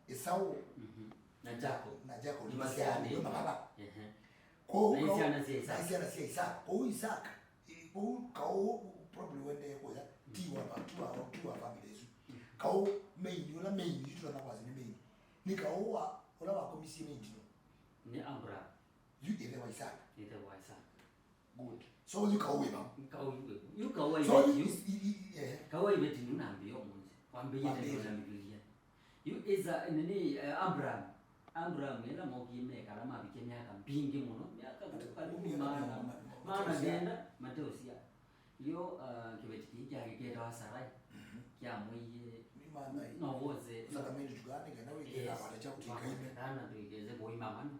Esau na Jacob ni masiani ndio baba kwa Isaka Isaka kwa Isaka kwa probably wende kwa tiwa families kwa main tuna kwazi ni main nikaoa ola wa komisi main ni Abraham ile wa Isaka good so you kawe so kawe Iveti nunambio munzi kwambie ndio na Biblia you is nini Abraham ela mogime kala mabike myaka mbingi muno myaka karibu maana genda Mateo sia yo Iveti kijageta wasarai kya mwiye no woze saka mimi tugane kana wekera wala cha kutikaibe dana tuigeze boy mama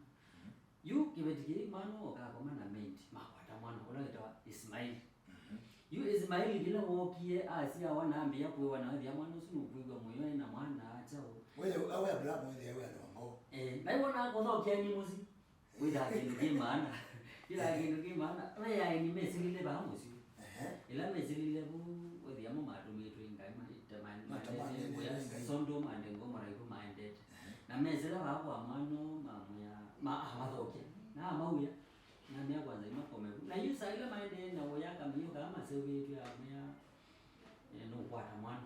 you Iveti mano akakoma na mate makwata mwana unaitwa Ismail you Ismail bila wokie asia wanaambia kwa wanaambia mwana usinu kuigwa moyo na mwana acha wewe awe Abraham wewe ngo naibona kono kenyi muzi wida kindu maana ila kindu maana wewe ni mesilile ba muzi ila mesilile bu wewe ya mama atumeto ingai tamani ya sondo mande ngoma raiko minded na mezela hapo amano mazoke na mauya na mia kwanza imakome na yusa ile minded na woyaka miyo kama sewe tu ya mia Nukwata mwana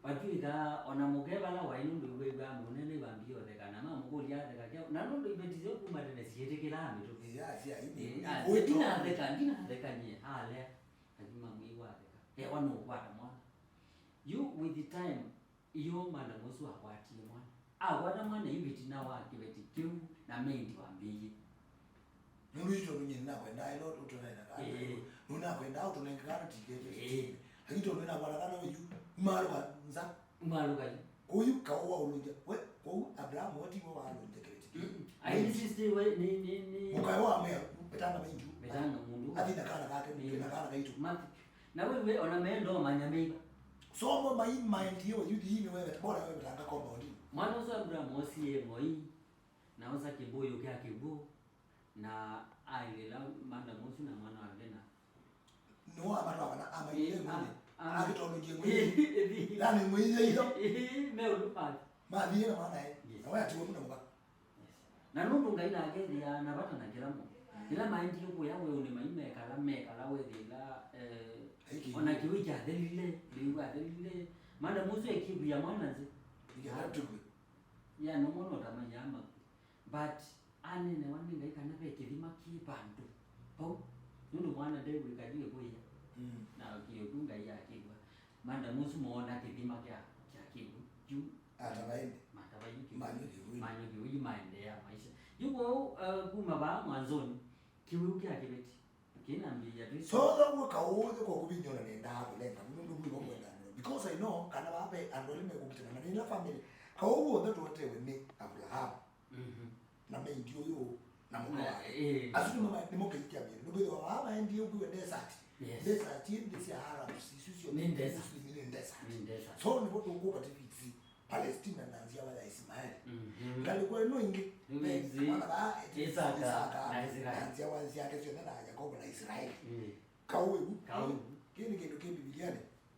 Patulika onamugeba la wainundu weba munene bambio dekana mama mukolia dekaka na ndo Iveti yo kumatene siyetekela ameto ya ini wetina dekanye ale akima mwiwa deka wano kwata mwana you with the time iyo manda musu akwati mwana wana mwana Iveti na wa Iveti kiu na mendi wambie nuru ito nyina kwenda ilo utonena kana nuna kwenda utonengana tikete hito nuna bwana kana weju maruka uyu kawa ulunja we kwa Abraham wati wa alunja kete ai sister we ni ukawa ame betanga mundu adina kana kake na kana kaitu na wewe ona mendo manyameiba so mo mai mind yo you dini wewe bora wewe betanga compound mwana wa Abraham osie moi na osa kiboyo kya kibo na ailela manda musu na mwana wa Gena no abana amaile mune akitologie mwe yani mwe hiyo meo lupa madie na maana na wewe atiwe muda mba na nundu ngaina agedi ya na bata na kiramo ila maindi yuko yawe une maime kala wedila ona kiwija delile liwa delile manda musu ekibu ya mwana nzi ya tuku ya no mono tamanyama but anene waninga ikana pe kidima kibantu po nundu mwana dewe kajile kuya na kiyo kunga ya kibwa manda musu muona kidima kya kibu ju atabainde manyo kiwi maendelea maisha yuko kuma ba mwanzoni kiwi kya Iveti kinambia tu so the kawo ko kubinyona nenda hapo lenga nundu bwo kwenda because I know kana bape andole me kubitina na nina family kawo ndo totewe ni Abraham na mendi yo na mwana asu mama ni mokitia bia ndugu wa baba ndio kuwe desert desert ndi si Arab sisi ni desert so ni boto ko patifiksi Palestine na nzia wala Ismail ngalikuwa no ingi wana ba Isaka na Israel nzia wala nzia kesho na Yakobo na Israel kawe kini kindu kibi biliane